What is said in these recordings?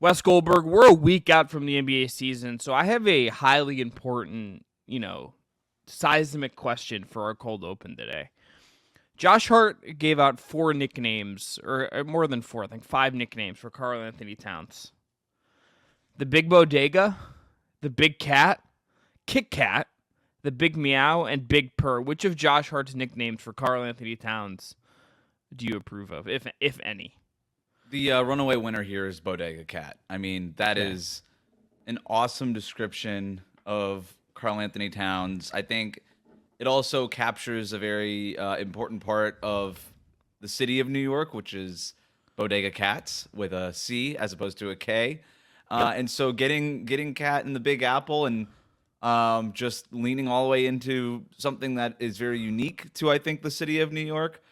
Wes Goldberg, we're a week out from the NBA season, so I have a highly important, seismic question for our cold open today. Josh Hart gave out 4 nicknames, or more than 4, I think 5 nicknames for Karl Anthony Towns. The Big Bodega, the Big Cat, Kit Kat, the Big Meow, and Big Purr. Which of Josh Hart's nicknames for Karl Anthony Towns do you approve of, if any? The runaway winner here is Bodega Cat. I mean, that is an awesome description of Karl Anthony Towns. I think it also captures a very important part of the city of New York, which is Bodega Cats with a C as opposed to a K. And so getting Cat in the Big Apple and just leaning all the way into something that is very unique to, I think, the city of New York.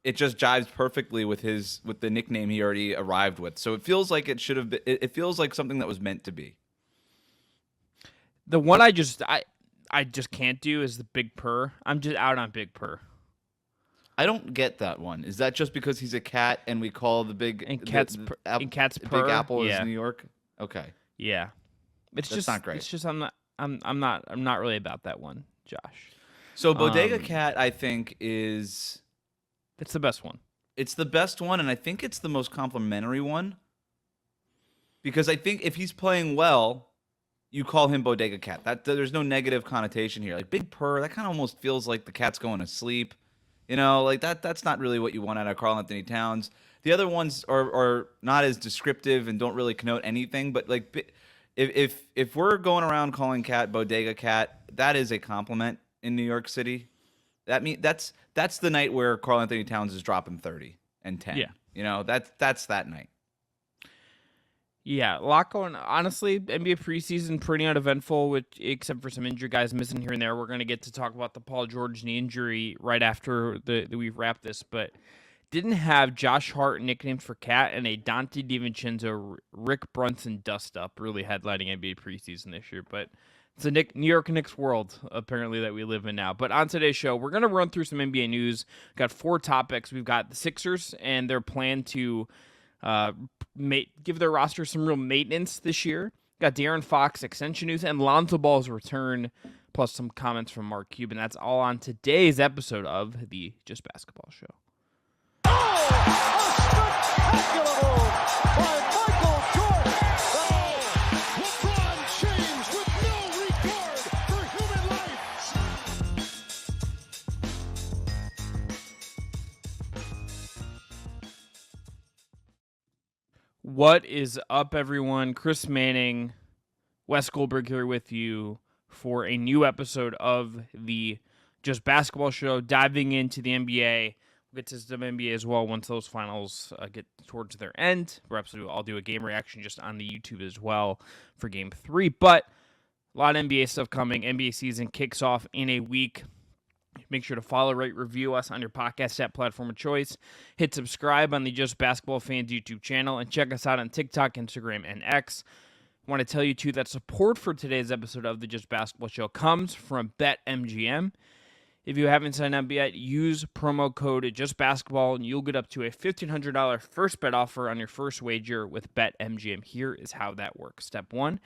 It just jives perfectly with the nickname he already arrived with. So it feels like it should have been. It feels like something that was meant to be. The one I just can't do is the Big Purr. I'm just out on Big Purr. I don't get that one. Is that just because he's a cat and we call the big Cat's Big Purr? Apple is New York? Okay. Yeah. That's just not great. It's just I'm not really about that one, Josh. So Bodega Cat, I think, is it's the best one. It's the best one, and I think it's the most complimentary one. Because I think if he's playing well, you call him Bodega Cat. There's no negative connotation here. Like Big Purr, that kind of almost feels like the cat's going to sleep. Like that's not really what you want out of Karl Anthony Towns. The other ones are not as descriptive and don't really connote anything. But like, if we're going around calling Cat Bodega Cat, that is a compliment in New York City. That's the night where Karl Anthony Towns is dropping 30 and 10. Yeah. That's that night. Yeah, a lot going. Honestly, NBA preseason pretty uneventful, except for some injured guys missing here and there. We're going to get to talk about the Paul George knee injury right after we wrap this, but didn't have Josh Hart nicknamed for Cat and a Dante DiVincenzo, Rick Brunson dust up really headlining NBA preseason this year. But it's a New York Knicks world, apparently, that we live in now. But on today's show, we're going to run through some NBA news. We've got 4 topics. We've got the Sixers and their plan to give their roster some real maintenance this year. Got De'Aaron Fox extension news and Lonzo Ball's return, plus some comments from Mark Cuban. That's all on today's episode of the Just Basketball Show. What is up, everyone? Chris Manning, Wes Goldberg here with you for a new episode of the Just Basketball Show, diving into the NBA. We'll get to some NBA as well once those finals get towards their end. Perhaps I'll do a game reaction just on the YouTube as well for Game 3. But a lot of NBA stuff coming. NBA season kicks off in a week. Make sure to follow, rate, review us on your podcast app platform of choice. Hit subscribe on the Just Basketball Fans YouTube channel, and check us out on TikTok, Instagram, and X. I want to tell you, too, that support for today's episode of the Just Basketball Show comes from BetMGM. If you haven't signed up yet, use promo code JustBasketball, and you'll get up to a $1,500 first bet offer on your first wager with BetMGM. Here is how that works. Step 1.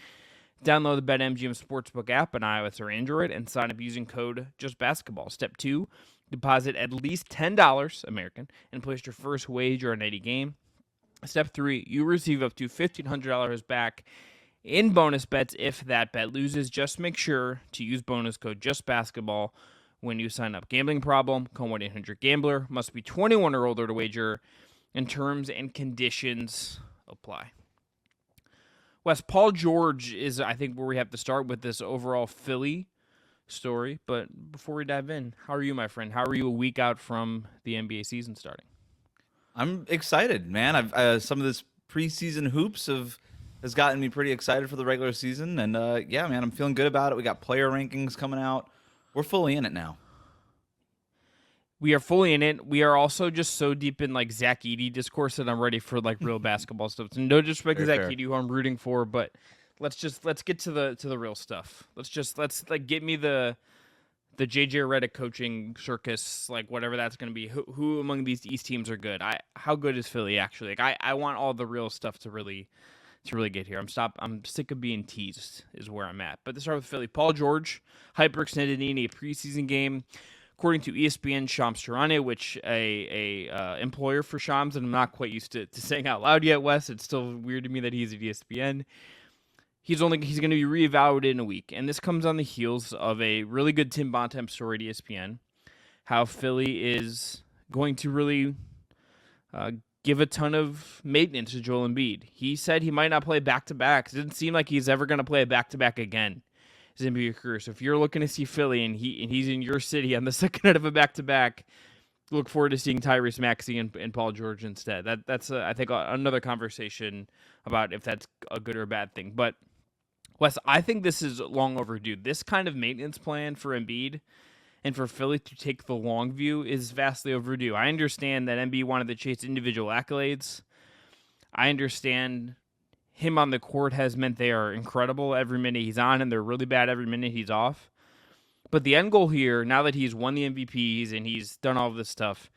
Download the BetMGM Sportsbook app on iOS or Android and sign up using code JustBasketball. Step 2, deposit at least $10 American and place your first wager on any game. Step 3, you receive up to $1,500 back in bonus bets if that bet loses. Just make sure to use bonus code JustBasketball when you sign up. Gambling problem? Call 1-800-GAMBLER. Must be 21 or older to wager. And terms and conditions apply. Wes, Paul George is, I think, where we have to start with this overall Philly story. But before we dive in, how are you, my friend? How are you a week out from the NBA season starting? I'm excited, man. I've some of this preseason hoops has gotten me pretty excited for the regular season. And, yeah, man, I'm feeling good about it. We got player rankings coming out. We're fully in it now. We are fully in it. We are also just so deep in like Zach Edey discourse that I'm ready for like real basketball stuff. So no disrespect to Zach Edey, who I'm rooting for, but let's get to the real stuff. Let's get me the the JJ Redick coaching circus, like whatever that's going to be. Who among these East teams are good? How good is Philly actually? Like I want all the real stuff to really get here. I'm sick of being teased is where I'm at. But to start with Philly, Paul George hyperextended knee in a preseason game. According to ESPN, Shams Charania, which a employer for Shams, and I'm not quite used to saying out loud yet, Wes. It's still weird to me that he's at ESPN. He's going to be reevaluated in a week, and this comes on the heels of a really good Tim Bontemps story at ESPN, how Philly is going to really give a ton of maintenance to Joel Embiid. He said he might not play back-to-backs. It doesn't seem like he's ever going to play a back-to-back again his NBA career. So if you're looking to see Philly and he's in your city on the second night of a back-to-back, look forward to seeing Tyrese Maxey and Paul George instead. That's I think another conversation about if that's a good or a bad thing. But Wes, I think this is long overdue. This kind of maintenance plan for Embiid and for Philly to take the long view is vastly overdue. I understand that Embiid wanted to chase individual accolades. I understand him on the court has meant they are incredible every minute he's on, and they're really bad every minute he's off. But the end goal here, now that he's won the MVPs and he's done all of this stuff,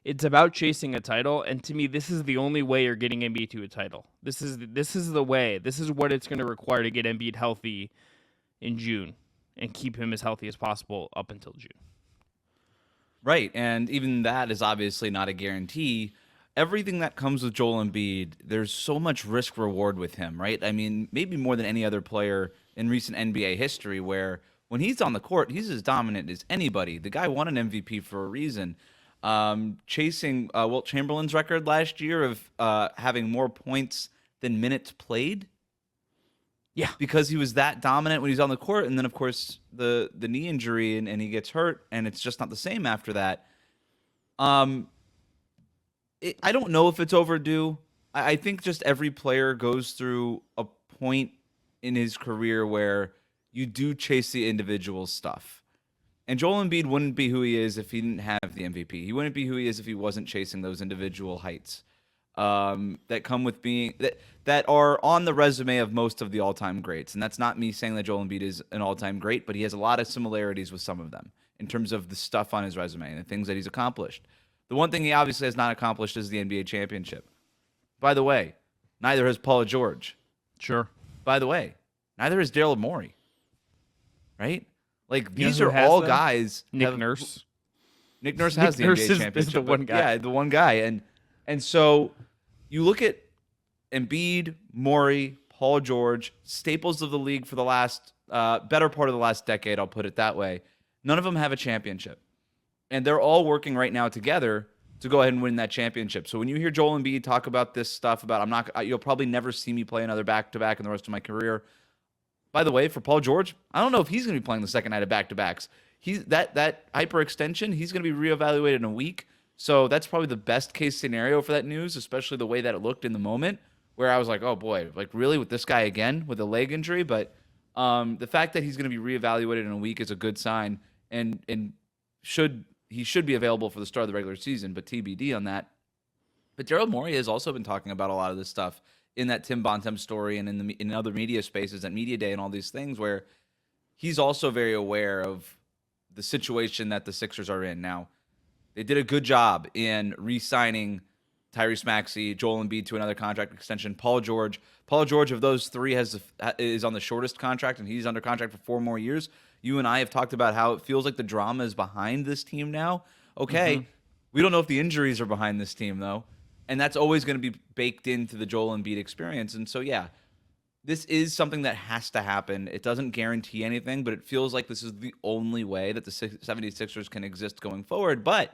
it's about chasing a title, and to me, this is the only way you're getting Embiid to a title. This is the way. This is what it's going to require to get Embiid healthy in June and keep him as healthy as possible up until June. Right, and even that is obviously not a guarantee. Everything that comes with Joel Embiid, there's so much risk reward with him, right? I mean, maybe more than any other player in recent NBA history, where when he's on the court, he's as dominant as anybody. The guy won an MVP for a reason. Chasing Wilt Chamberlain's record last year of having more points than minutes played. Yeah, because he was that dominant when he's on the court, and then of course the knee injury and he gets hurt, and it's just not the same after that. I don't know if it's overdue. I think just every player goes through a point in his career where you do chase the individual stuff. And Joel Embiid wouldn't be who he is if he didn't have the MVP. He wouldn't be who he is if he wasn't chasing those individual heights that come with being that are on the resume of most of the all-time greats. And that's not me saying that Joel Embiid is an all-time great, but he has a lot of similarities with some of them in terms of the stuff on his resume and the things that he's accomplished. The one thing he obviously has not accomplished is the NBA championship. By the way, neither has Paul George. Sure. By the way, neither has Daryl Morey. Right? Like, these who are has all them? guys. Nick Nurse. Nick Nurse has Nick the Nurse NBA is championship. the one guy. Yeah, the one guy. And so you look at Embiid, Morey, Paul George, staples of the league for the last better part of the last decade, I'll put it that way. None of them have a championship. And they're all working right now together to go ahead and win that championship. So when you hear Joel Embiid talk about this stuff about you'll probably never see me play another back-to-back in the rest of my career. By the way, for Paul George, I don't know if he's going to be playing the second night of back-to-backs. That hyperextension, he's going to be reevaluated in a week. So that's probably the best case scenario for that news, especially the way that it looked in the moment, where I was like, oh boy, like really with this guy again with a leg injury? But the fact that he's going to be reevaluated in a week is a good sign, and he should be available for the start of the regular season, but TBD on that. But Daryl Morey has also been talking about a lot of this stuff in that Tim Bontemps story and in other media spaces at Media Day and all these things, where he's also very aware of the situation that the Sixers are in now. They did a good job in re-signing Tyrese Maxey, Joel Embiid to another contract extension. Paul George of those three is on the shortest contract, and he's under contract for 4 more years. You and I have talked about how it feels like the drama is behind this team now. Okay, we don't know if the injuries are behind this team, though. And that's always going to be baked into the Joel Embiid experience. And so, yeah, this is something that has to happen. It doesn't guarantee anything, but it feels like this is the only way that the 76ers can exist going forward. But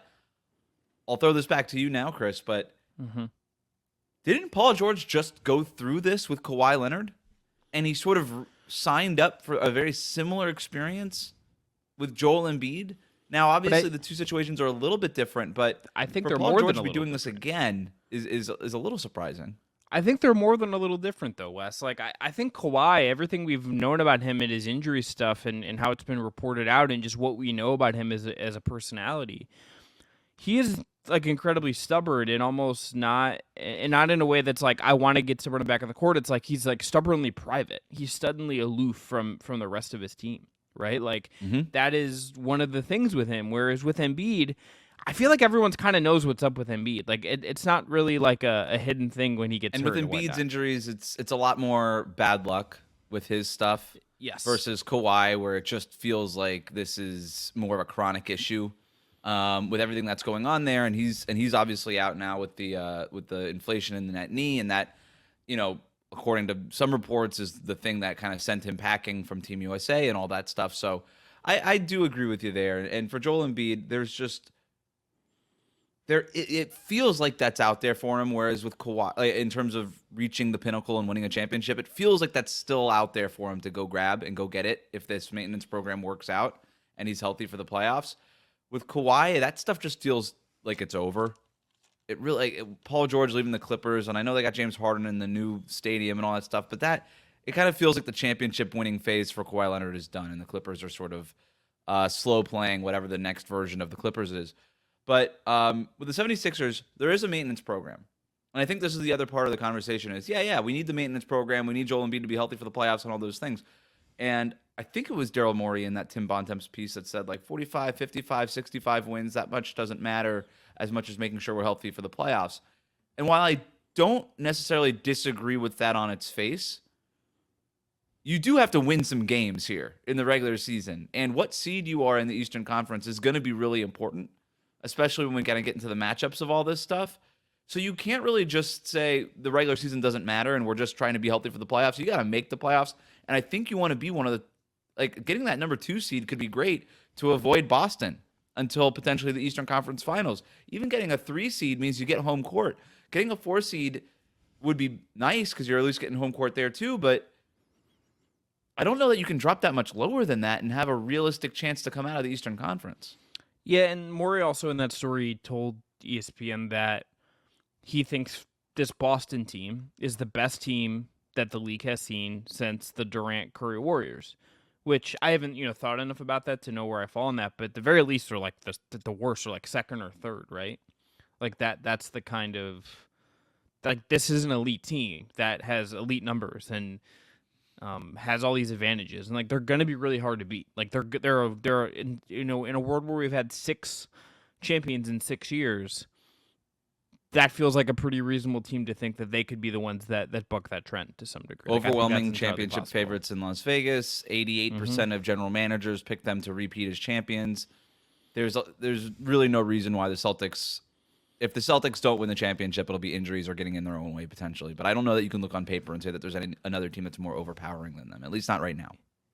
I'll throw this back to you now, Chris, but didn't Paul George just go through this with Kawhi Leonard? And he sort of signed up for a very similar experience with Joel Embiid? Now, obviously, the two situations are a little bit different, but I think for they're Paul more George than to a be little doing this again is a little surprising. I think they're more than a little different, though, Wes. Like, I think Kawhi, everything we've known about him and his injury stuff and how it's been reported out and just what we know about him as a personality, he is, like, incredibly stubborn and almost not in a way that's like, I want to get someone back on the court. It's like he's, like, stubbornly private. He's suddenly aloof from the rest of his team. right? Like Mm-hmm. that is one of the things with him. Whereas with Embiid, I feel like everyone's kind of knows what's up with Embiid. Like it's not really like a hidden thing when he gets And hurt with and Embiid's whatnot. injuries, it's a lot more bad luck with his stuff Yes. versus Kawhi, where it just feels like this is more of a chronic issue with everything that's going on there. And he's obviously out now with the inflation in the net knee, and that, according to some reports, is the thing that kind of sent him packing from Team USA and all that stuff. So I do agree with you there. And for Joel Embiid, there's just it feels like that's out there for him, whereas with Kawhi, like, in terms of reaching the pinnacle and winning a championship, it feels like that's still out there for him to go grab and go get it if this maintenance program works out and he's healthy for the playoffs. With Kawhi, that stuff just feels like it's over. It really, Paul George leaving the Clippers, and I know they got James Harden in the new stadium and all that stuff, but it kind of feels like the championship winning phase for Kawhi Leonard is done, and the Clippers are sort of slow playing whatever the next version of the Clippers is. But with the 76ers, there is a maintenance program. And I think this is the other part of the conversation is, we need the maintenance program. We need Joel Embiid to be healthy for the playoffs and all those things. And I think it was Daryl Morey in that Tim Bontemps piece that said like 45, 55, 65 wins, that much doesn't matter as much as making sure we're healthy for the playoffs. And while I don't necessarily disagree with that on its face, you do have to win some games here in the regular season. And what seed you are in the Eastern Conference is going to be really important, especially when we kind of get into the matchups of all this stuff. So you can't really just say the regular season doesn't matter and we're just trying to be healthy for the playoffs. You got to make the playoffs. And I think you want to be one of the, like, getting that number 2 seed could be great to avoid Boston until potentially the Eastern Conference Finals. Even getting a 3 seed means you get home court. Getting a 4 seed would be nice because you're at least getting home court there too, but I don't know that you can drop that much lower than that and have a realistic chance to come out of the Eastern Conference. Yeah, and Morey also in that story told ESPN that he thinks this Boston team is the best team that the league has seen since the Durant-Curry Warriors, which I haven't thought enough about that to know where I fall on that. But at the very least, they're like the worst, or like second or third, right? Like that's the kind of, like, this is an elite team that has elite numbers and has all these advantages, and like they're gonna be really hard to beat. Like they're in in a world where we've had 6 champions in 6 years. That feels like a pretty reasonable team to think that they could be the ones that buck that trend to some degree. Overwhelming championship favorites in Las Vegas. 88% of general managers pick them to repeat as champions. There's really no reason why the Celtics, if the Celtics don't win the championship, it'll be injuries or getting in their own way potentially. But I don't know that you can look on paper and say that there's another team that's more overpowering than them, at least not right now.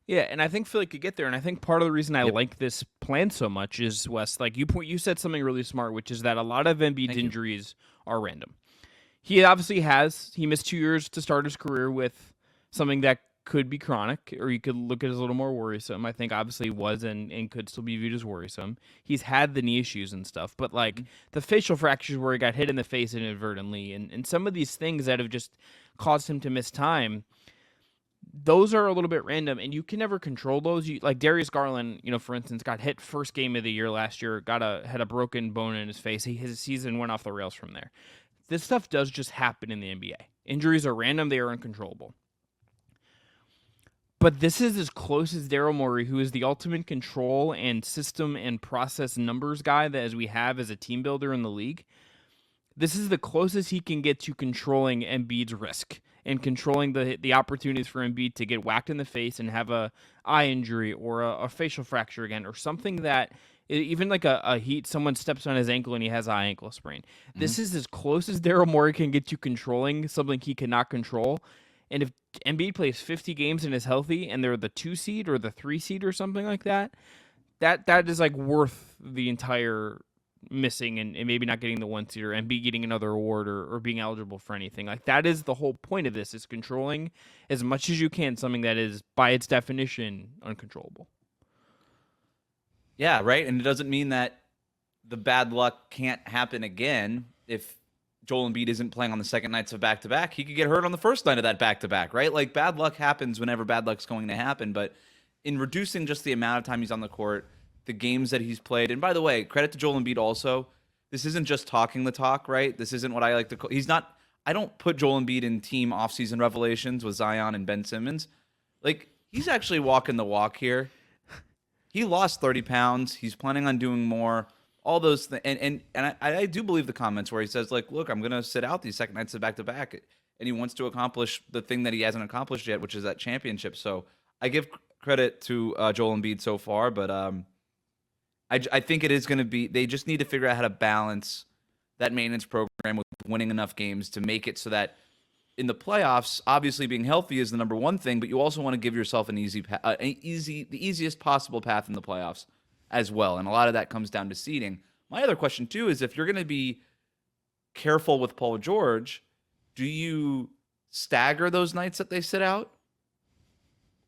Yeah, and I think Philly could get there, and I think part of the reason I like this plan so much is, Wes, like you said something really smart, which is that a lot of Embiid's injuries are random. He obviously he missed 2 years to start his career with something that could be chronic, or you could look at it as a little more worrisome. I think obviously was and could still be viewed as worrisome. He's had the knee issues and stuff, but like the facial fractures where he got hit in the face inadvertently, and some of these things that have just caused him to miss time, those are a little bit random, and you can never control those. Like Darius Garland, for instance, got hit first game of the year last year, had a broken bone in his face. His season went off the rails from there. This stuff does just happen in the NBA. Injuries are random; they are uncontrollable. But this is as close as Daryl Morey, who is the ultimate control and system and process numbers guy that as we have as a team builder in the league. This is the closest he can get to controlling Embiid's risk and controlling the opportunities for Embiid to get whacked in the face and have a eye injury or a facial fracture again, or something that, even like someone steps on his ankle and he has an ankle sprain. This is as close as Daryl Morey can get to controlling something he cannot control. And if Embiid plays 50 games and is healthy and they're the 2 seed or the 3 seed or something like that, that is like worth the entire missing and maybe not getting the 1 seed, or Embiid getting another award or being eligible for anything. Like, that is the whole point of this, is controlling as much as you can something that is by its definition uncontrollable. Yeah, right. And it doesn't mean that the bad luck can't happen again. If Joel Embiid isn't playing on the second nights of back-to-back, he could get hurt on the first night of that back-to-back, right? Like, bad luck happens whenever bad luck's going to happen. But in reducing just the amount of time he's on the court, the games that he's played, and by the way, credit to Joel Embiid also, this isn't just talking the talk, right? This isn't what I like to call, I don't put Joel Embiid in team offseason revelations with Zion and Ben Simmons. Like, he's actually walking the walk here. he lost 30 pounds. He's planning on doing more. All those things, and I do believe the comments where he says like, "Look, I'm gonna sit out these second nights of back to back," and he wants to accomplish the thing that he hasn't accomplished yet, which is that championship. So I give credit to Joel Embiid so far, but I think it is going to be. They just need to figure out how to balance that maintenance program with winning enough games to make it so that in the playoffs, obviously being healthy is the number one thing, but you also want to give yourself the easiest possible path in the playoffs as well. And a lot of that comes down to seeding. My other question too is if you're going to be careful with Paul George, do you stagger those nights that they sit out?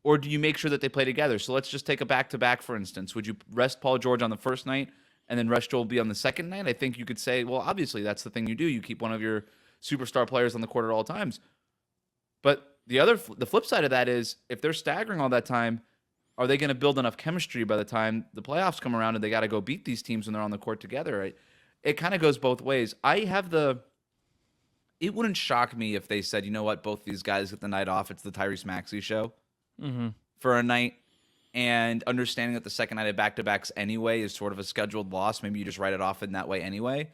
Or do you make sure that they play together? So let's just take a back-to-back, for instance. Would you rest Paul George on the first night and then rest Joel Embiid on the second night? I think you could say, well, obviously that's the thing you do. You keep one of your superstar players on the court at all times. But the flip side of that is if they're staggering all that time, are they going to build enough chemistry by the time the playoffs come around and they got to go beat these teams when they're on the court together? It kind of goes both ways. It wouldn't shock me if they said, you know what, both these guys get the night off. It's the Tyrese Maxey show. For a night, and understanding that the second night of back-to-backs anyway is sort of a scheduled loss. Maybe you just write it off in that way anyway,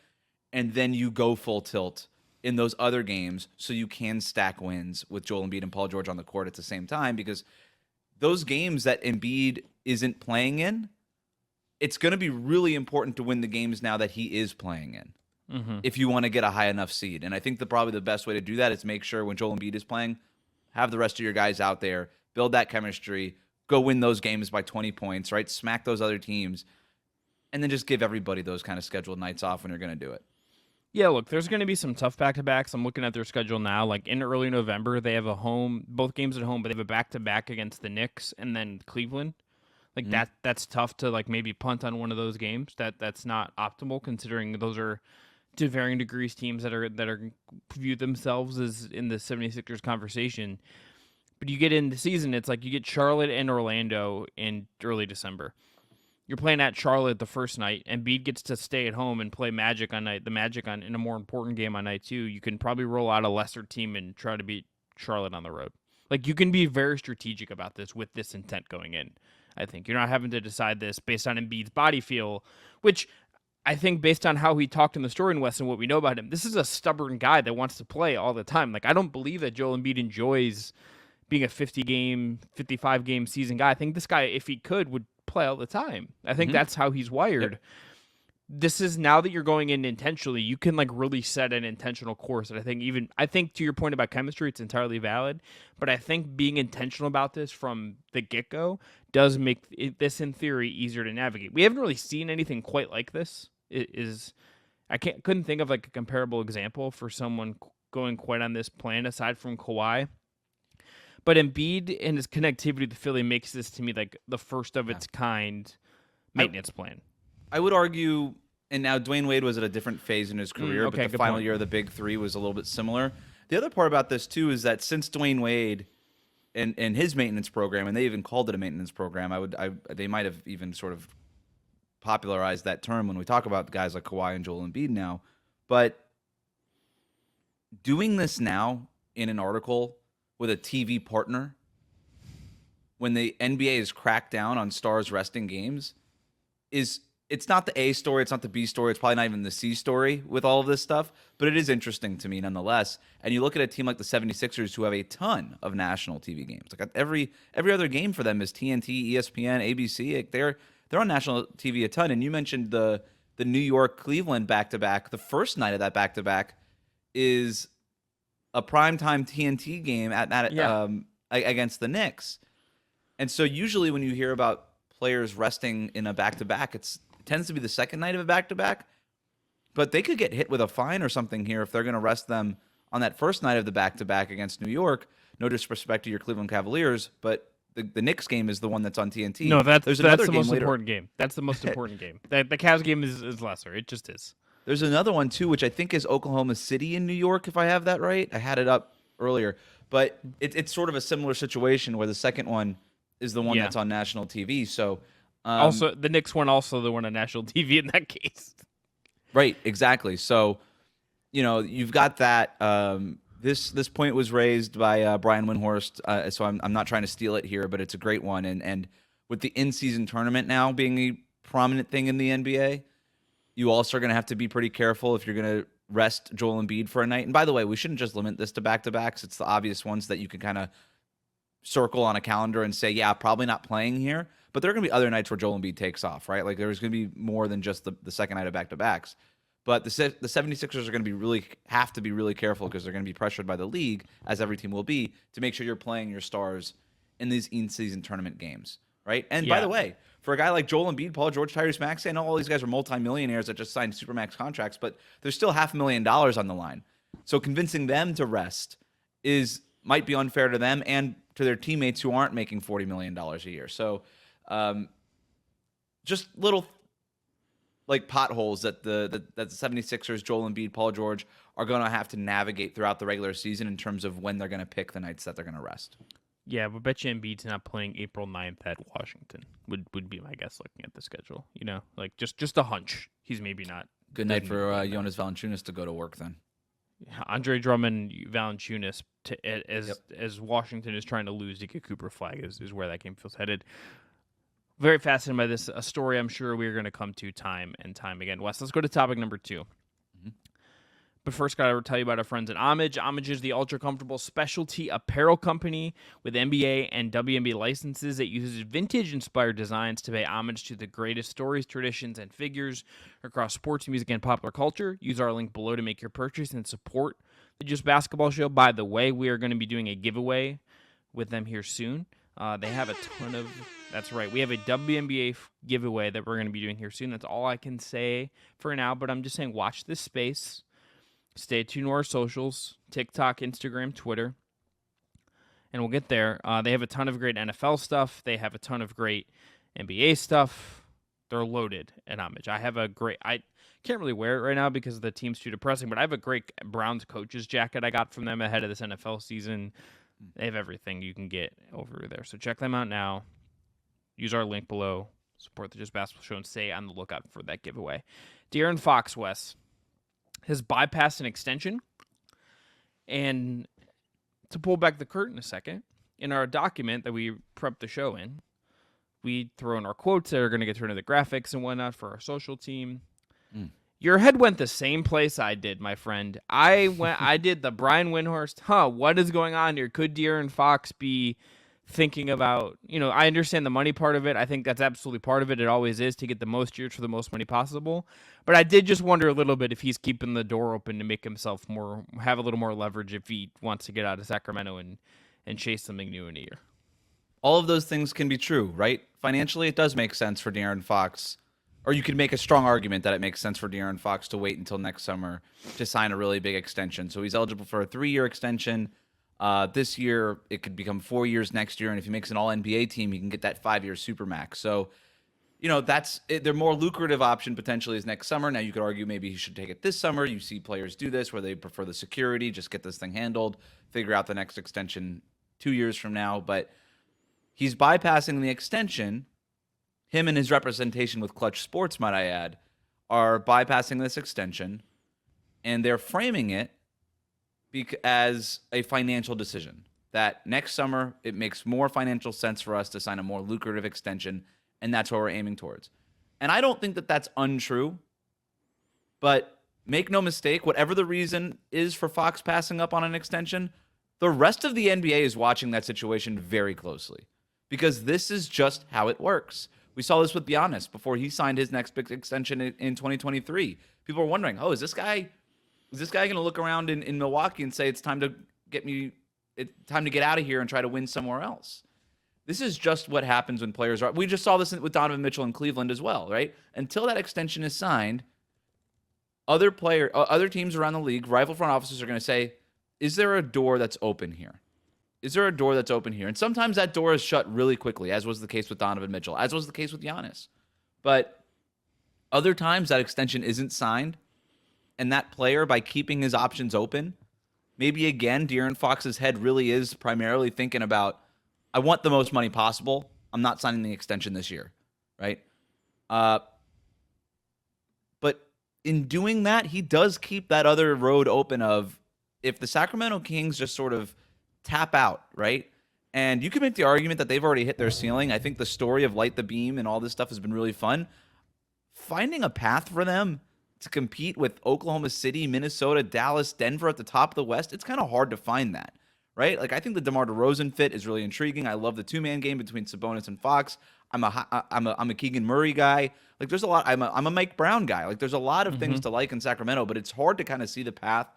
and then you go full tilt in those other games so you can stack wins with Joel Embiid and Paul George on the court at the same time, because those games that Embiid isn't playing in, it's going to be really important to win the games now that he is playing in if you want to get a high enough seed. And I think probably the best way to do that is make sure when Joel Embiid is playing, have the rest of your guys out there, build that chemistry, go win those games by 20 points, right? Smack those other teams, and then just give everybody those kind of scheduled nights off when you're going to do it. Yeah, look, there's going to be some tough back-to-backs. I'm looking at their schedule now. Like in early November, they have both games at home, but they have a back-to-back against the Knicks and then Cleveland. Like that's tough to like maybe punt on one of those games. That's not optimal considering those are to varying degrees teams that are view themselves as in the 76ers conversation. But you get in the season, it's like you get Charlotte and Orlando in early December. You're playing at Charlotte the first night, and Embiid gets to stay at home and play Magic in a more important game on night 2. You can probably roll out a lesser team and try to beat Charlotte on the road. Like, you can be very strategic about this with this intent going in, I think. You're not having to decide this based on Embiid's body feel, which I think based on how he talked in the story in West and what we know about him, this is a stubborn guy that wants to play all the time. Like, I don't believe that Joel Embiid enjoys being a 55-game season guy. I think this guy, if he could, would play all the time. I think that's how he's wired. Yep. This is now that you're going in intentionally, you can like really set an intentional course. And I think to your point about chemistry, it's entirely valid. But I think being intentional about this from the get-go does make this, in theory, easier to navigate. We haven't really seen anything quite like this. Couldn't think of like a comparable example for someone going quite on this plan aside from Kawhi. But Embiid and his connectivity to Philly makes this to me like the first of its kind maintenance plan. I would argue, and now Dwayne Wade was at a different phase in his career, but the final year of the Big Three was a little bit similar. The other part about this, too, is that since Dwayne Wade and his maintenance program, and they even called it a maintenance program, they might have even sort of popularized that term when we talk about guys like Kawhi and Joel Embiid now. But doing this now in an article with a TV partner when the NBA is cracked down on stars resting games it's not the A story, it's not the B story, it's probably not even the C story with all of this stuff, but it is interesting to me nonetheless. And you look at a team like the 76ers who have a ton of national TV games. Like every other game for them is TNT, ESPN, ABC. Like they're on national TV a ton. And you mentioned the New York Cleveland back-to-back. The first night of that back-to-back is a primetime TNT game against the Knicks. And so usually when you hear about players resting in a back-to-back, it tends to be the second night of a back-to-back. But they could get hit with a fine or something here if they're going to rest them on that first night of the back-to-back against New York. No disrespect to your Cleveland Cavaliers, but the Knicks game is the one that's on TNT. No, that's the most important game. That's the most important game. The Cavs game is lesser. It just is. There's another one, too, which I think is Oklahoma City in New York, if I have that right. I had it up earlier. But it's sort of a similar situation where the second one is the one that's on national TV. So also, the Knicks one also the one on national TV in that case. Right, exactly. So, you've got that. This point was raised by Brian Windhorst, so I'm not trying to steal it here, but it's a great one. And with the in-season tournament now being a prominent thing in the NBA, you also are going to have to be pretty careful if you're going to rest Joel Embiid for a night. And by the way, we shouldn't just limit this to back-to-backs. It's the obvious ones that you can kind of circle on a calendar and say, yeah, probably not playing here. But there are going to be other nights where Joel Embiid takes off, right? Like there's going to be more than just the second night of back-to-backs. But the 76ers are going to have to be really careful because they're going to be pressured by the league, as every team will be, to make sure you're playing your stars in these in-season tournament games, right? And by the way, for a guy like Joel Embiid, Paul George, Tyrese Maxey, I know all these guys are multimillionaires that just signed supermax contracts, but there's still $500,000 on the line. So convincing them to rest might be unfair to them and to their teammates who aren't making $40 million a year. So just little like potholes that the 76ers, Joel Embiid, Paul George are going to have to navigate throughout the regular season in terms of when they're going to pick the nights that they're going to rest. Yeah, but bet you Embiid's not playing April 9th at Washington would be my guess looking at the schedule. You know, like just a hunch. He's maybe not. Good night for Jonas Valanciunas to go to work then. Andre Drummond, Valanciunas, as Washington is trying to lose to get Cooper Flag is where that game feels headed. Very fascinated by this, a story I'm sure we're going to come to time and time again. Wes, let's go to topic number 2. Mm-hmm. But first, got to tell you about our friends at Homage. Homage is the ultra-comfortable specialty apparel company with NBA and WNBA licenses that uses vintage-inspired designs to pay homage to the greatest stories, traditions, and figures across sports, music, and popular culture. Use our link below to make your purchase and support the Just Basketball Show. By the way, we are going to be doing a giveaway with them here soon. They have a ton of... That's right. We have a WNBA giveaway that we're going to be doing here soon. That's all I can say for now, but I'm just saying watch this space. Stay tuned to our socials, TikTok, Instagram, Twitter, and we'll get there. They have a ton of great NFL stuff. They have a ton of great NBA stuff. They're loaded at Homage. I can't really wear it right now because the team's too depressing, but I have a great Browns coaches jacket I got from them ahead of this NFL season. They have everything you can get over there. So check them out now. Use our link below. Support the Just Basketball Show and stay on the lookout for that giveaway. De'Aaron Fox, Wes, has bypassed an extension. And to pull back the curtain a second, in our document that we prep the show in, we throw in our quotes that are going to get turned into the graphics and whatnot for our social team. Your head went the same place I did, my friend. I did the Brian Windhorst. What is going on here? Could De'Aaron Fox be thinking about, I understand the money part of it. I think that's absolutely part of it. It always is, to get the most years for the most money possible. But I did just wonder a little bit if he's keeping the door open to make himself have a little more leverage if he wants to get out of Sacramento and chase something new in a year. All of those things can be true, right? Financially, it does make sense for De'Aaron Fox, or you could make a strong argument that it makes sense for De'Aaron Fox to wait until next summer to sign a really big extension. So he's eligible for a 3-year extension. This year, it could become 4 years next year, and if he makes an All-NBA team, he can get that 5-year Supermax. So, that's it. Their more lucrative option potentially is next summer. Now, you could argue maybe he should take it this summer. You see players do this where they prefer the security, just get this thing handled, figure out the next extension 2 years from now. But he's bypassing the extension. Him and his representation with Clutch Sports, might I add, are bypassing this extension, and they're framing it as a financial decision, that next summer it makes more financial sense for us to sign a more lucrative extension, and that's what we're aiming towards. And I don't think that that's untrue, but make no mistake, whatever the reason is for Fox passing up on an extension, the rest of the NBA is watching that situation very closely, because this is just how it works. We saw this with Giannis before he signed his next big extension in 2023. People were wondering, is this guy going to look around in Milwaukee and say it's time to get out of here and try to win somewhere else? This is just what happens when players are. We just saw this with Donovan Mitchell in Cleveland as well, right? Until that extension is signed, other teams around the league, rival front offices are going to say, is there a door that's open here? Is there a door that's open here? And sometimes that door is shut really quickly, as was the case with Donovan Mitchell, as was the case with Giannis. But other times that extension isn't signed, and that player, by keeping his options open, maybe again, De'Aaron Fox's head really is primarily thinking about, I want the most money possible. I'm not signing the extension this year, right? But in doing that, he does keep that other road open of, if the Sacramento Kings just sort of tap out, right, And you can make the argument that they've already hit their ceiling. I think the story of Light the Beam and all this stuff has been really fun. Finding a path for them to compete with Oklahoma City, Minnesota, Dallas, Denver at the top of the West, it's kind of hard to find that, right? Like, I think the DeMar DeRozan fit is really intriguing. I love the two-man game between Sabonis and Fox. I'm a Keegan Murray guy. Like, there's a lot. I'm a Mike Brown guy. Like, there's a lot of things to like in Sacramento, but it's hard to kind of see the path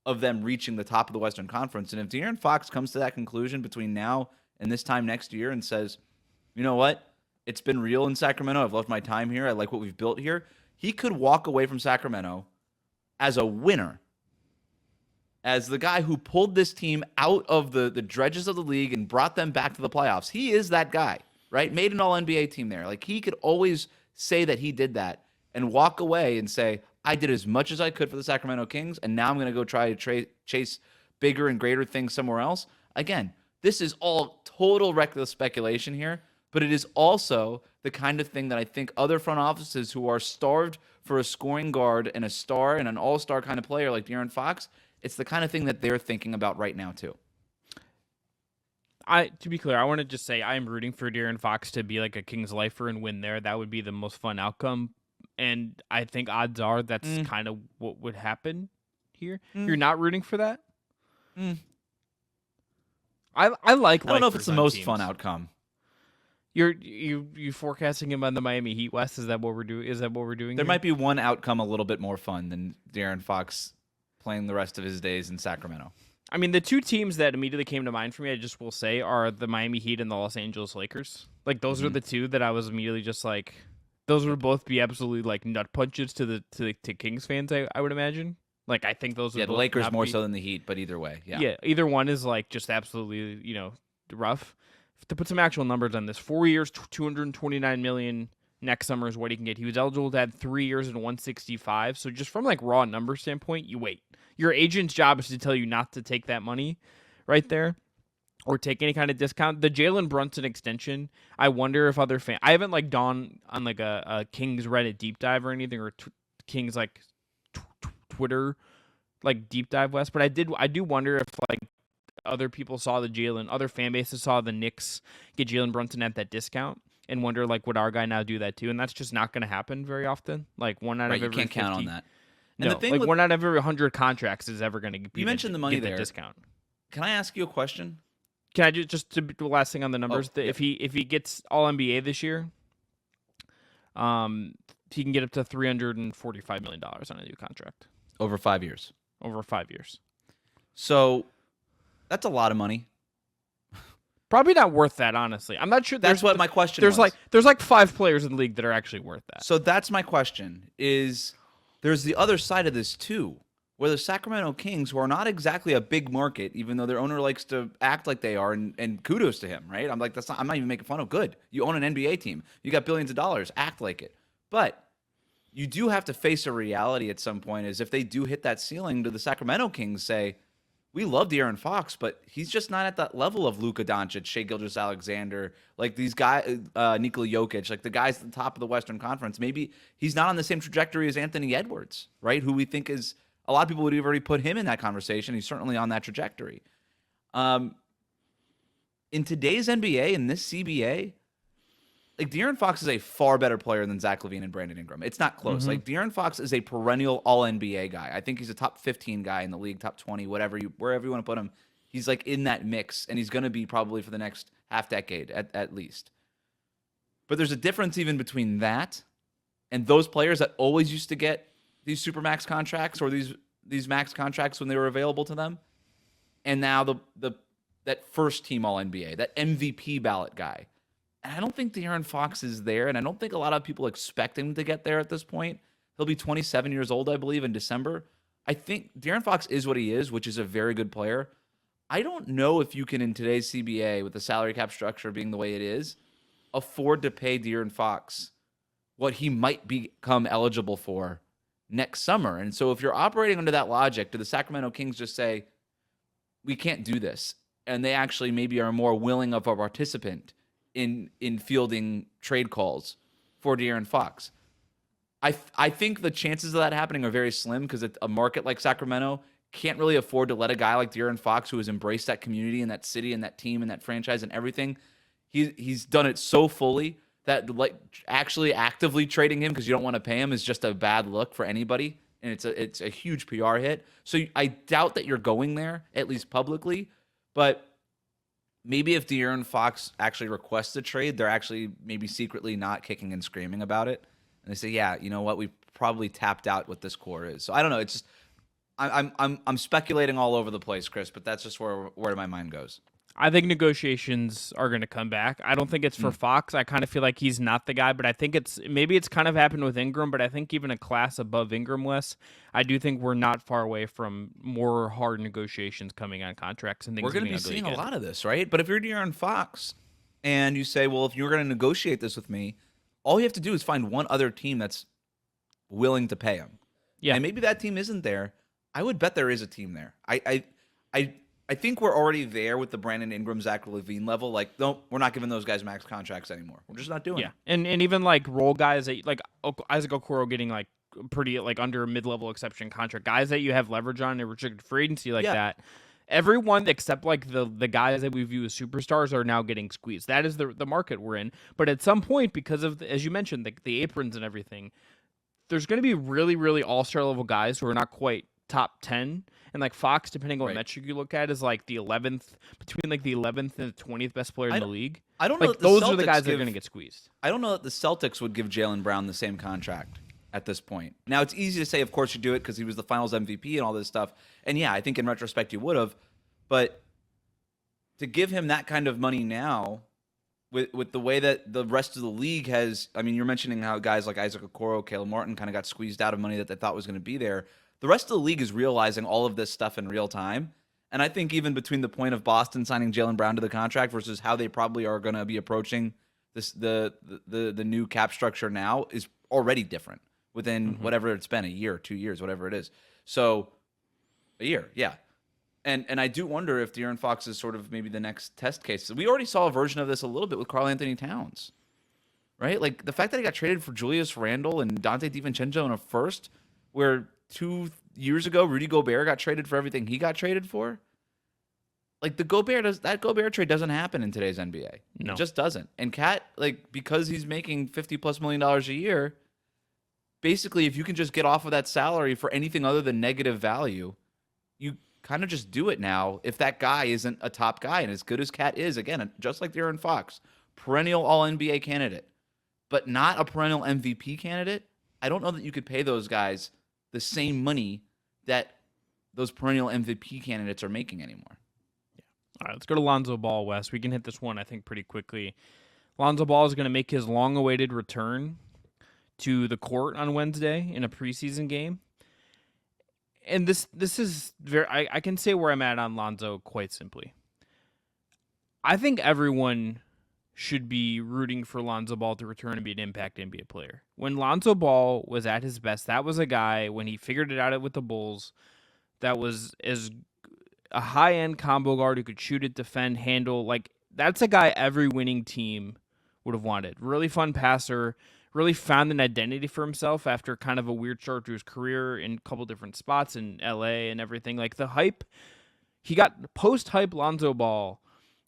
of them reaching the top of the Western Conference. And if De'Aaron Fox comes to that conclusion between now and this time next year and says, you know what? It's been real in Sacramento. I've loved my time here. I like what we've built here. He could walk away from Sacramento as a winner, as the guy who pulled this team out of the dredges of the league and brought them back to the playoffs. He is that guy, right? Made an All-NBA team there. Like, he could always say that he did that and walk away and say, I did as much as I could for the Sacramento Kings, and now I'm going to go try to chase bigger and greater things somewhere else. Again, this is all total reckless speculation here, but it is also the kind of thing that I think other front offices who are starved for a scoring guard and a star and an all-star kind of player like De'Aaron Fox, it's the kind of thing that they're thinking about right now too. To be clear, I want to just say I'm rooting for De'Aaron Fox to be like a Kings lifer and win there. That would be the most fun outcome. And I think odds are that's kind of what would happen here. You're not rooting for that? I like. I don't know if it's the most teams. fun outcome. You forecasting him on the Miami Heat West? Is that what we're doing? There might be one outcome a little bit more fun than De'Aaron Fox playing the rest of his days in Sacramento. I mean, the two teams that immediately came to mind for me, I just will say, are the Miami Heat and the Los Angeles Lakers. Like, those are the two that I was immediately just like, those would both be absolutely like nut punches to Kings fans. I would imagine. Like, I think those. Yeah, the Lakers more so than the Heat, but either way, yeah. Yeah, either one is like just absolutely rough. To put some actual numbers on this, 4 years, $229 million. Next summer is what he can get. He was eligible to have 3 years and 165. So just from like raw number standpoint, you wait. Your agent's job is to tell you not to take that money right there or take any kind of discount. The Jalen Brunson extension, I wonder if other fans... I haven't like gone on like a Kings Reddit deep dive or anything, or Kings like Twitter like deep dive West, but I do wonder if like other people saw other fan bases saw the Knicks get Jalen Brunson at that discount and wonder like, would our guy now do that too? And that's just not going to happen very often. Like, one out of every you can't 50, count on that. And no, the thing like with, one out of every 100 contracts is ever going to be. You mentioned the money there. Discount. Can I ask you a question? Can I just to the last thing on the numbers? If he gets All NBA this year, he can get up to $345 million on a new contract over 5 years. Over 5 years. So that's a lot of money. Probably not worth that, honestly. I'm not sure. That's what my question was. There's like 5 players in the league that are actually worth that. So that's my question. There's the other side of this too, where the Sacramento Kings, who are not exactly a big market, even though their owner likes to act like they are, and kudos to him, right? I'm like, I'm not even making fun of. Good, you own an NBA team, you got billions of dollars, act like it. But you do have to face a reality at some point. Is if they do hit that ceiling, do the Sacramento Kings say, we love De'Aaron Fox, but he's just not at that level of Luka Doncic, Shai Gilgeous-Alexander, like these guys, Nikola Jokic, like the guys at the top of the Western Conference. Maybe he's not on the same trajectory as Anthony Edwards, right? Who we think is, a lot of people would have already put him in that conversation. He's certainly on that trajectory. In today's NBA, in this CBA, like De'Aaron Fox is a far better player than Zach LaVine and Brandon Ingram. It's not close. Like De'Aaron Fox is a perennial All-NBA guy. I think he's a top 15 guy in the league, top 20, wherever you want to put him. He's like in that mix, and he's going to be probably for the next half decade at least. But there's a difference even between that and those players that always used to get these supermax contracts or these max contracts when they were available to them, and now that first team All-NBA, that MVP ballot guy. And I don't think De'Aaron Fox is there, and I don't think a lot of people expect him to get there at this point. He'll be 27 years old, I believe, in December. I think De'Aaron Fox is what he is, which is a very good player. I don't know if you can, in today's CBA, with the salary cap structure being the way it is, afford to pay De'Aaron Fox what he might become eligible for next summer. And so if you're operating under that logic, do the Sacramento Kings just say, we can't do this? And they actually maybe are more willing of a participant in fielding trade calls for De'Aaron Fox. I think the chances of that happening are very slim because a market like Sacramento can't really afford to let a guy like De'Aaron Fox, who has embraced that community and that city and that team and that franchise and everything, he's done it so fully that like actually actively trading him because you don't want to pay him is just a bad look for anybody, and it's a huge PR hit. So I doubt that you're going there, at least publicly, but maybe if De'Aaron Fox actually requests a trade, they're actually maybe secretly not kicking and screaming about it, and they say, yeah, you know what, we probably tapped out what this core is. So I don't know. It's just I'm speculating all over the place, Chris, but that's just where my mind goes. I think negotiations are going to come back. I don't think it's for Fox. I kind of feel like he's not the guy, but I think it's kind of happened with Ingram, but I think even a class above Ingram, Wes, I do think we're not far away from more hard negotiations coming on contracts and things. We're going to be seeing a lot of this, right? But if you're De'Aaron Fox and you say, well, if you're going to negotiate this with me, all you have to do is find one other team that's willing to pay him. Yeah. And maybe that team isn't there. I would bet there is a team there. I think we're already there with the Brandon Ingram, Zach LaVine level. Like, no, we're not giving those guys max contracts anymore. We're just not doing it. And even like role guys that, like Isaac Okoro getting like pretty like under a mid-level exception contract, guys that you have leverage on in restricted free agency like that. Everyone except like the guys that we view as superstars are now getting squeezed. That is the market we're in. But at some point, because of as you mentioned the aprons and everything, there's going to be really really all-star level guys who are not quite top 10, and like Fox, depending on what metric you look at, is like the 11th, between like the 11th and the 20th best player in the league. I don't know. Like those are the guys that are going to get squeezed. I don't know that the Celtics would give Jaylen Brown the same contract at this point. Now it's easy to say, of course you do it because he was the Finals MVP and all this stuff. And yeah, I think in retrospect you would have, but to give him that kind of money now, with the way that the rest of the league has, I mean, you're mentioning how guys like Isaac Okoro, Caleb Martin kind of got squeezed out of money that they thought was going to be there. The rest of the league is realizing all of this stuff in real time. And I think even between the point of Boston signing Jaylen Brown to the contract versus how they probably are going to be approaching this the new cap structure now is already different within whatever it's been, a year, 2 years, whatever it is. So a year, yeah. And I do wonder if De'Aaron Fox is sort of maybe the next test case. So we already saw a version of this a little bit with Karl-Anthony Towns, right? Like the fact that he got traded for Julius Randle and Dante DiVincenzo in a first, where 2 years ago Rudy Gobert got traded for everything he got traded for. Like that Gobert trade doesn't happen in today's NBA. No. It just doesn't. And Cat, like, because he's making $50+ million a year, basically if you can just get off of that salary for anything other than negative value, you kind of just do it now if that guy isn't a top guy. And as good as Cat is, again, just like De'Aaron Fox, perennial All-NBA candidate, but not a perennial MVP candidate, I don't know that you could pay those guys the same money that those perennial MVP candidates are making anymore. Yeah. All right, let's go to Lonzo Ball, Wes. We can hit this one, I think, pretty quickly. Lonzo Ball is going to make his long-awaited return to the court on Wednesday in a preseason game. And this is very, I can say where I'm at on Lonzo quite simply. I think everyone should be rooting for Lonzo Ball to return and be an impact NBA player. When Lonzo Ball was at his best, that was a guy, when he figured it out with the Bulls, that was as a high-end combo guard who could shoot it, defend, handle. Like, that's a guy every winning team would have wanted. Really fun passer, really found an identity for himself after kind of a weird start to his career in a couple different spots in LA and everything. Like, the hype, he got post-hype Lonzo Ball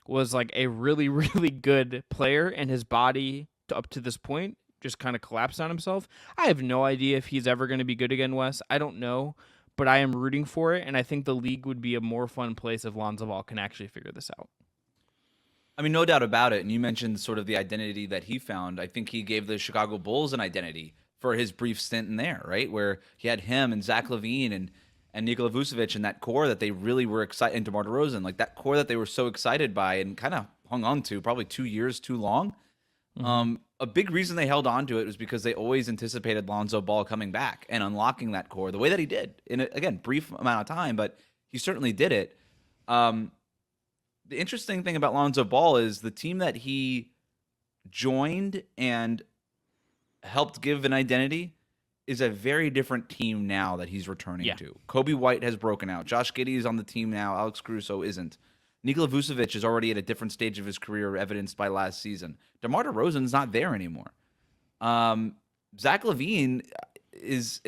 was like a really, really good player, and his body up to this point just kind of collapsed on himself. I have no idea if he's ever going to be good again, Wes. I don't know, but I am rooting for it, and I think the league would be a more fun place if Lonzo Ball can actually figure this out. I mean, no doubt about it. And you mentioned sort of the identity that he found. I think he gave the Chicago Bulls an identity for his brief stint in there, right? Where he had him and Zach LaVine and Nikola Vucevic and that core that they really were excited, and DeMar DeRozan, like that core that they were so excited by and kind of hung on to probably 2 years too long. A big reason they held on to it was because they always anticipated Lonzo Ball coming back and unlocking that core the way that he did in a, again, brief amount of time, but he certainly did it. The interesting thing about Lonzo Ball is the team that he joined and helped give an identity is a very different team now that he's returning to. Kobe White has broken out. Josh Giddey is on the team now. Alex Caruso isn't. Nikola Vucevic is already at a different stage of his career, evidenced by last season. DeMar DeRozan's not there anymore. Zach LaVine is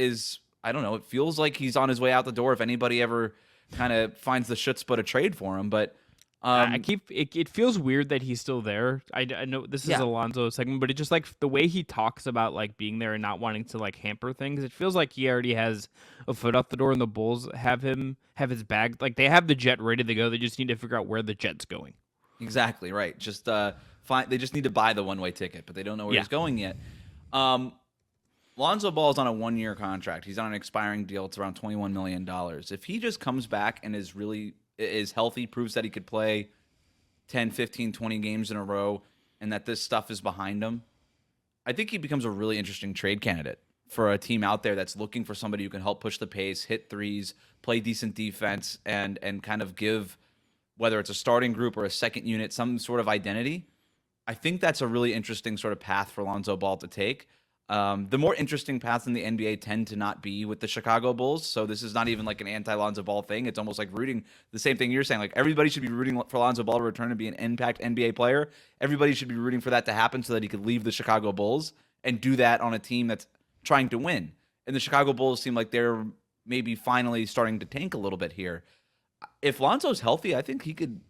I don't know, it feels like he's on his way out the door if anybody ever kind of finds the chutzpah to trade for him. But it feels weird that he's still there. I know this is Yeah. a Lonzo segment, but it just like the way he talks about like being there and not wanting to like hamper things. It feels like he already has a foot out the door, and the Bulls have his bag. Like they have the jet ready to go. They just need to figure out where the jet's going. Exactly right. Just they just need to buy the one-way ticket, but they don't know where he's going yet. Lonzo Ball is on a 1-year contract. He's on an expiring deal. It's around $21 million. If he just comes back and is healthy, proves that he could play 10, 15, 20 games in a row, and that this stuff is behind him, I think he becomes a really interesting trade candidate for a team out there that's looking for somebody who can help push the pace, hit threes, play decent defense, and kind of give, whether it's a starting group or a second unit, some sort of identity. I think that's a really interesting sort of path for Lonzo Ball to take. The more interesting paths in the NBA tend to not be with the Chicago Bulls. So this is not even like an anti-Lonzo Ball thing. It's almost like rooting the same thing you're saying. Like everybody should be rooting for Lonzo Ball to return and be an impact NBA player. Everybody should be rooting for that to happen so that he could leave the Chicago Bulls and do that on a team that's trying to win. And the Chicago Bulls seem like they're maybe finally starting to tank a little bit here. If Lonzo's healthy, I think he could,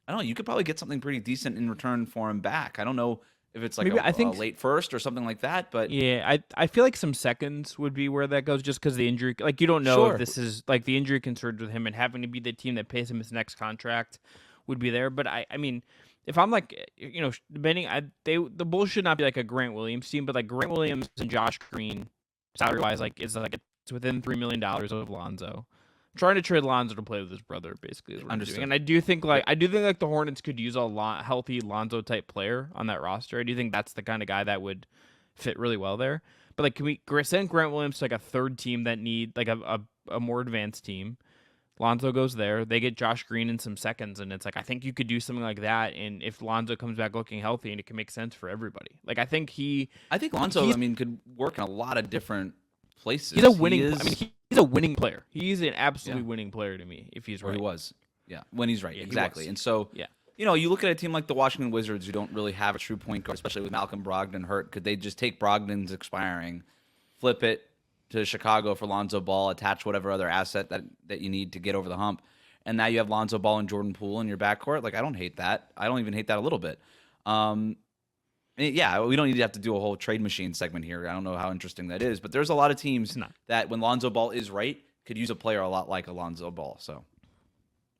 I don't know, you could probably get something pretty decent in return for him back. I don't know if it's like a late first or something like that, but yeah, I feel like some seconds would be where that goes, just because the injury. Like you don't know if this is like the injury concerns with him, and having to be the team that pays him his next contract would be there. But I mean, if I'm like depending, the Bulls should not be like a Grant Williams team, but like Grant Williams and Josh Green, salary wise, like is like it's within $3 million of Lonzo. Trying to trade Lonzo to play with his brother, basically, is what I'm doing. And I do think like the Hornets could use a healthy Lonzo type player on that roster. I do think that's the kind of guy that would fit really well there. But like, can we send Grant Williams to like a third team that need like a more advanced team? Lonzo goes there. They get Josh Green in some seconds, and it's like I think you could do something like that. And if Lonzo comes back looking healthy, and it can make sense for everybody. Like I think Lonzo, could work in a lot of different places. He's a winning. He's a winning player. He's an absolutely winning player to me if he's right. Or he was. Yeah, when he's right. Yeah, exactly. And so, you look at a team like the Washington Wizards who don't really have a true point guard, especially with Malcolm Brogdon hurt. Could they just take Brogdon's expiring, flip it to Chicago for Lonzo Ball, attach whatever other asset that you need to get over the hump, and now you have Lonzo Ball and Jordan Poole in your backcourt? Like, I don't hate that. I don't even hate that a little bit. Yeah, we don't need to have to do a whole trade machine segment here. I don't know how interesting that is, but there's a lot of teams that when Lonzo Ball is right, could use a player a lot like Lonzo Ball. So,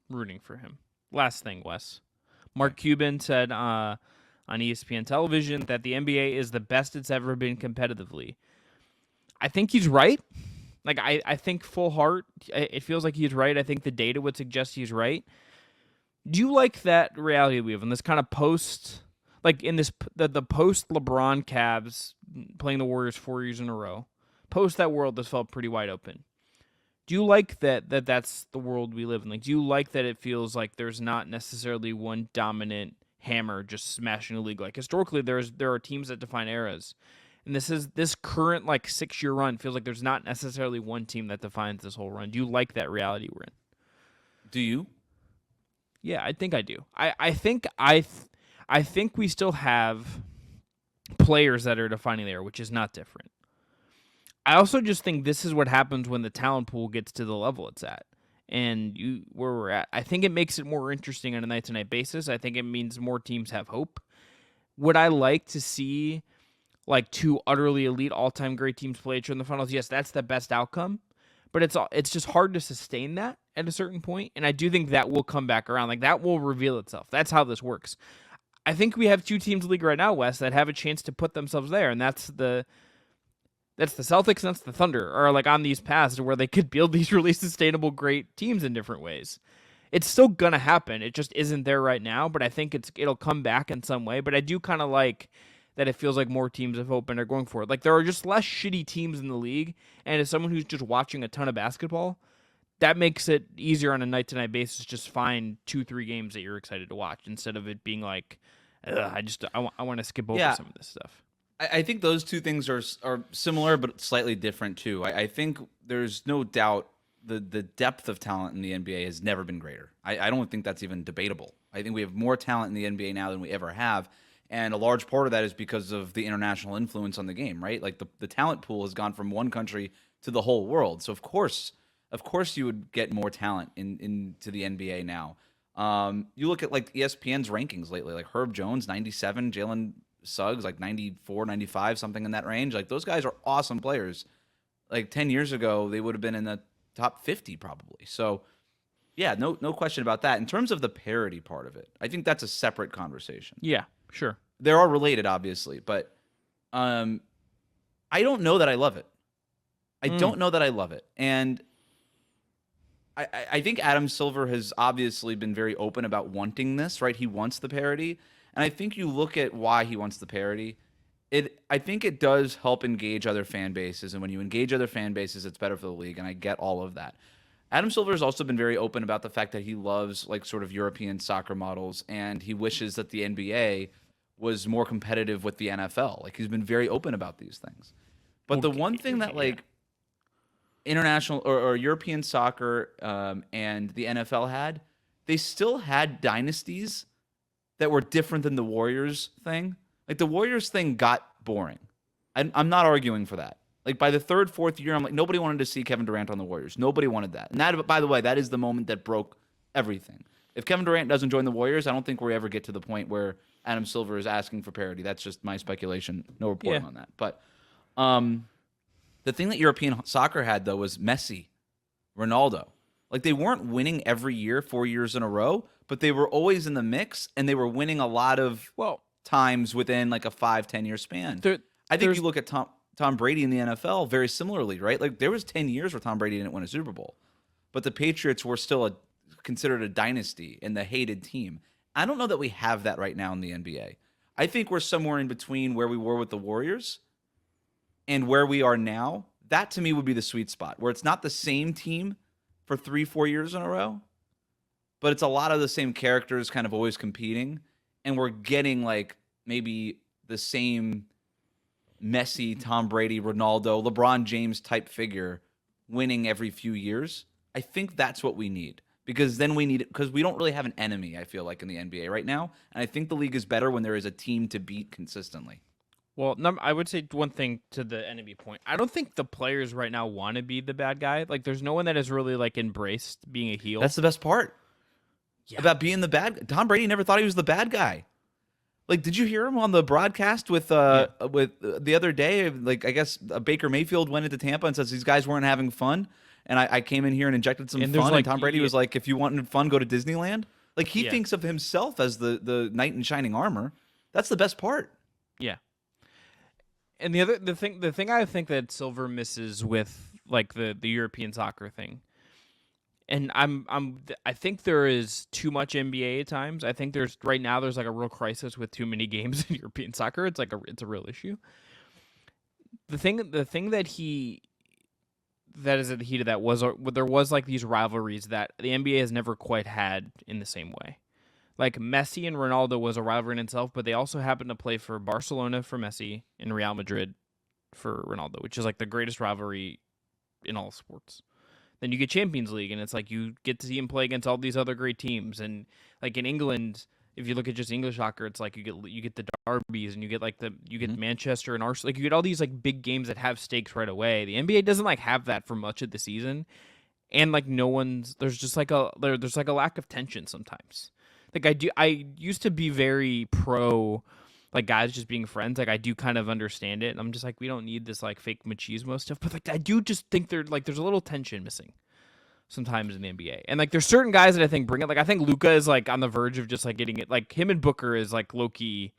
rooting for him. Last thing, Wes. Mark Cuban said on ESPN television that the NBA is the best it's ever been competitively. I think he's right. Like I think full heart, it feels like he's right. I think the data would suggest he's right. Do you like that reality we have in this kind of post? Like in this, the post LeBron Cavs playing the Warriors 4 years in a row, post that world that's felt pretty wide open. Do you like that's the world we live in? Like, do you like that it feels like there's not necessarily one dominant hammer just smashing the league? Like historically, there are teams that define eras, and this current like 6-year run feels like there's not necessarily one team that defines this whole run. Do you like that reality we're in? Do you? Yeah, I think I do. I think we still have players that are defining the era, which is not different. I also just think this is what happens when the talent pool gets to the level it's at and where we're at. I think it makes it more interesting on a night-to-night basis. I think it means more teams have hope. Would I like to see like two utterly elite all-time great teams play each other in the finals? Yes, that's the best outcome. But it's just hard to sustain that at a certain point, and I do think that will come back around. Like that will reveal itself. That's how this works. I think we have two teams in the league right now, Wes, that have a chance to put themselves there, and that's the Celtics and that's the Thunder, are like on these paths where they could build these really sustainable, great teams in different ways. It's still gonna happen. It just isn't there right now, but I think it'll come back in some way. But I do kind of like that it feels like more teams have hope and are going for it. Like there are just less shitty teams in the league, and as someone who's just watching a ton of basketball, that makes it easier on a night-to-night basis. Just find 2-3 games that you're excited to watch instead of it being like, I want to skip over some of this stuff. I think those two things are similar but slightly different too. I think there's no doubt the depth of talent in the NBA has never been greater. I don't think that's even debatable. I think we have more talent in the NBA now than we ever have, and a large part of that is because of the international influence on the game, right? Like the talent pool has gone from one country to the whole world. So of course, of course you would get more talent into the NBA now. You look at like ESPN's rankings lately, like Herb Jones, 97, Jalen Suggs, like 94, 95, something in that range. Like those guys are awesome players. Like 10 years ago, they would have been in the top 50 probably. So yeah, no question about that. In terms of the parity part of it, I think that's a separate conversation. Yeah, sure. They are related, obviously, but I don't know that I love it. I don't know that I love it. And I think Adam Silver has obviously been very open about wanting this, right? He wants the parity. And I think you look at why he wants the parity. I think it does help engage other fan bases. And when you engage other fan bases, it's better for the league. And I get all of that. Adam Silver has also been very open about the fact that he loves like sort of European soccer models. And he wishes that the NBA was more competitive with the NFL. Like he's been very open about these things. But the one thing that like international or European soccer and the NFL had, they still had dynasties that were different than the Warriors thing. Like the Warriors thing got boring. I'm not arguing for that. Like by the third, fourth year, I'm like, nobody wanted to see Kevin Durant on the Warriors. Nobody wanted that. And that, by the way, that is the moment that broke everything. If Kevin Durant doesn't join the Warriors, I don't think we ever get to the point where Adam Silver is asking for parity. That's just my speculation. No reporting on that. But the thing that European soccer had, though, was Messi, Ronaldo. Like, they weren't winning every year, 4 years in a row, but they were always in the mix, and they were winning a lot of times within, like, a 5-10 year span. I think you look at Tom Brady in the NFL very similarly, right? Like, there was 10 years where Tom Brady didn't win a Super Bowl, but the Patriots were still considered a dynasty and the hated team. I don't know that we have that right now in the NBA. I think we're somewhere in between where we were with the Warriors and where we are now. That to me would be the sweet spot, where it's not the same team for 3-4 years in a row, but it's a lot of the same characters kind of always competing, and we're getting like maybe the same Messi, Tom Brady, Ronaldo, LeBron James type figure winning every few years. I think that's what we need, because then we need it, because we don't really have an enemy, I feel like, in the NBA right now, and I think the league is better when there is a team to beat consistently. Well, I would say one thing to the enemy point. I don't think the players right now want to be the bad guy. Like, there's no one that has really like embraced being a heel. That's the best part about being the bad guy. Tom Brady never thought he was the bad guy. Like, did you hear him on the broadcast with the other day? Like, I guess Baker Mayfield went into Tampa and says these guys weren't having fun, and I came in here and injected some fun. And Tom Brady was like, "If you wanted fun, go to Disneyland." Like, he thinks of himself as the knight in shining armor. That's the best part. Yeah. And the thing I think that Silver misses with like the European soccer thing, and I think there is too much NBA at times. I think there's like a real crisis with too many games in European soccer. It's like it's a real issue. The thing that is at the heat of that was there was like these rivalries that the NBA has never quite had in the same way. Like, Messi and Ronaldo was a rivalry in itself, but they also happened to play for Barcelona for Messi and Real Madrid for Ronaldo, which is like the greatest rivalry in all sports. Then you get Champions League, and it's like you get to see him play against all these other great teams. And like in England, if you look at just English soccer, it's like you get the derbies, and you get like Manchester and Arsenal. Like, you get all these like big games that have stakes right away. The NBA doesn't like have that for much of the season, and like there's just like there's like a lack of tension sometimes. Like, I used to be very pro, like, guys just being friends. Like, I do kind of understand it. And I'm just like, we don't need this, like, fake machismo stuff. But, like, I do just think there's a little tension missing sometimes in the NBA. And, like, there's certain guys that I think bring it. Like, I think Luka is, like, on the verge of just, like, getting it. Like, him and Booker is, like, low-key.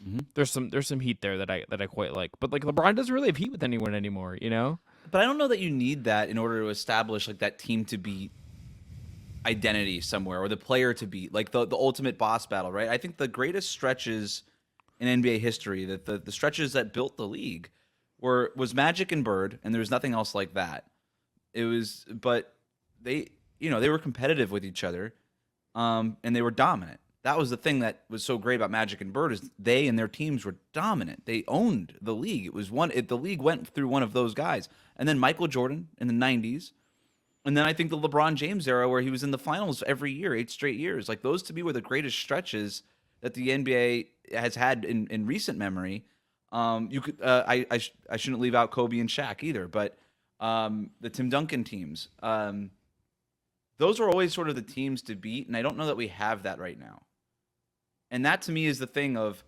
Mm-hmm. There's some heat there that I quite like. But, like, LeBron doesn't really have heat with anyone anymore, you know? But I don't know that you need that in order to establish, like, that team to beat identity somewhere, or the player to beat, like the ultimate boss battle, right? I think the greatest stretches in NBA history, that the stretches that built the league was Magic and Bird, and there was nothing else like that. But they were competitive with each other, and they were dominant. That was the thing that was so great about Magic and Bird, is they and their teams were dominant. They owned the league. The league went through one of those guys, and then Michael Jordan in the '90s. And then I think the LeBron James era, where he was in the finals every year, 8 straight years. Like, those to me were the greatest stretches that the NBA has had in recent memory. I shouldn't leave out Kobe and Shaq either, but the Tim Duncan teams. Those are always sort of the teams to beat, and I don't know that we have that right now. And that to me is the thing of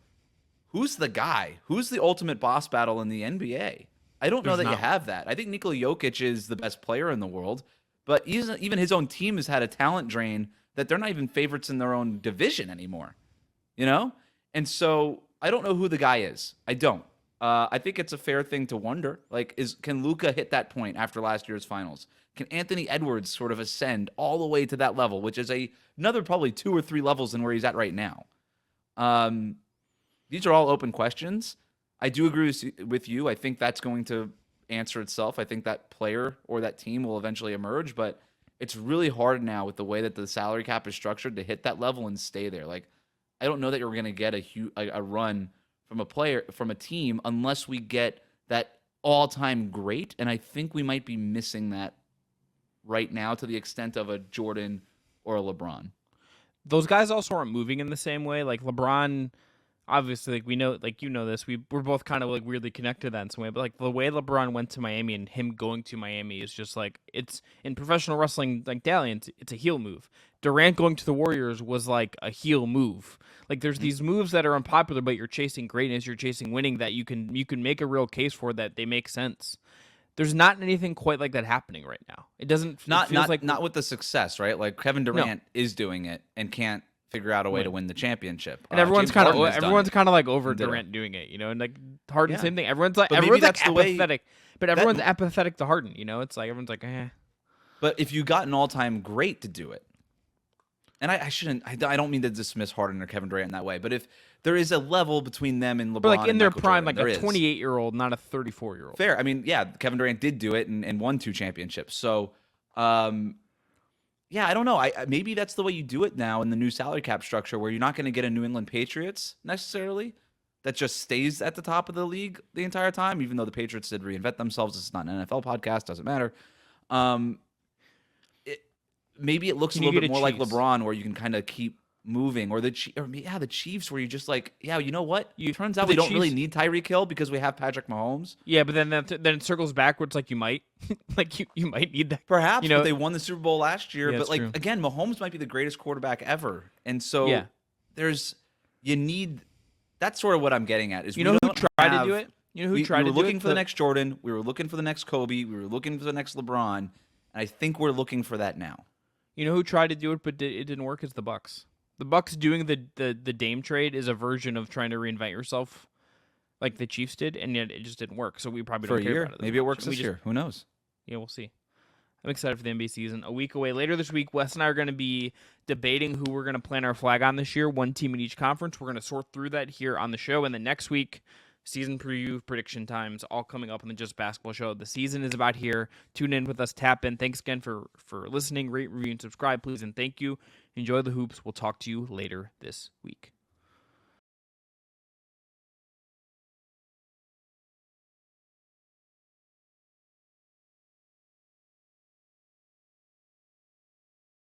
who's the guy? Who's the ultimate boss battle in the NBA? I don't know that you have that. I think Nikola Jokic is the best player in the world, but even his own team has had a talent drain that they're not even favorites in their own division anymore, you know? And so I don't know who the guy is. I don't. I think it's a fair thing to wonder. Like, can Luka hit that point after last year's finals? Can Anthony Edwards sort of ascend all the way to that level, which is another probably 2 or 3 levels than where he's at right now? These are all open questions. I do agree with you. I think that's going to answer itself. I think that player or that team will eventually emerge, but it's really hard now with the way that the salary cap is structured to hit that level and stay there. Like, I don't know that you're going to get a run from a team unless we get that all-time great, and I think we might be missing that right now to the extent of a Jordan or a LeBron. Those guys also aren't moving in the same way. Like LeBron, obviously, like we know, like you know this, we're both kind of like weirdly connected to that in some way. But like the way LeBron went to Miami and him going to Miami is just like, it's in professional wrestling, like dalliance, it's a heel move. Durant going to the Warriors was like a heel move. Like there's these moves that are unpopular, but you're chasing greatness, you're chasing winning, that you can make a real case for, that they make sense. There's not anything quite like that happening right now. It doesn't. Not with the success, right? Like Kevin Durant is doing it and can't figure out a way to win the championship. And everyone's kind of like over Durant doing it, you know. And like Harden, same thing. Everyone's like apathetic, but everyone's apathetic to Harden. You know, it's like everyone's like, eh. But if you got an all-time great to do it, and I don't mean to dismiss Harden or Kevin Durant in that way, but if there is a level between them and LeBron, but like in their prime, Jordan, like a 28-year-old, not a 34-year-old. Fair. I mean, yeah, Kevin Durant did do it and won 2 championships. So, yeah, I don't know. Maybe that's the way you do it now in the new salary cap structure, where you're not going to get a New England Patriots necessarily that just stays at the top of the league the entire time, even though the Patriots did reinvent themselves. It's not an NFL podcast, doesn't matter. Maybe it looks a little bit more like LeBron, where you can kind of keep moving, or the Chiefs, where you just like, you know what? Turns out we don't really need Tyreek Hill because we have Patrick Mahomes. Yeah, but then it circles backwards, like you might, like you might need that. Perhaps, you know, but they won the Super Bowl last year. Yeah, but like true. Again, Mahomes might be the greatest quarterback ever, and so you need. That's sort of what I'm getting at. Is who tried to do it? You know who tried to do it? We were looking for the next Jordan. We were looking for the next Kobe. We were looking for the next LeBron. And I think we're looking for that now. You know who tried to do it, but it didn't work? Is the Bucks. The Bucks doing the Dame trade is a version of trying to reinvent yourself, like the Chiefs did, and yet it just didn't work. So we probably don't care about it. Maybe it works this year. Who knows? Yeah, we'll see. I'm excited for the NBA season. A week away. Later this week, Wes and I are going to be debating who we're going to plant our flag on this year. One team in each conference. We're going to sort through that here on the show, and then next week, season preview, prediction times, all coming up on the Just Basketball Show. The season is about here. Tune in with us. Tap in. Thanks again for listening. Rate, review, and subscribe, please, and thank you. Enjoy the hoops. We'll talk to you later this week.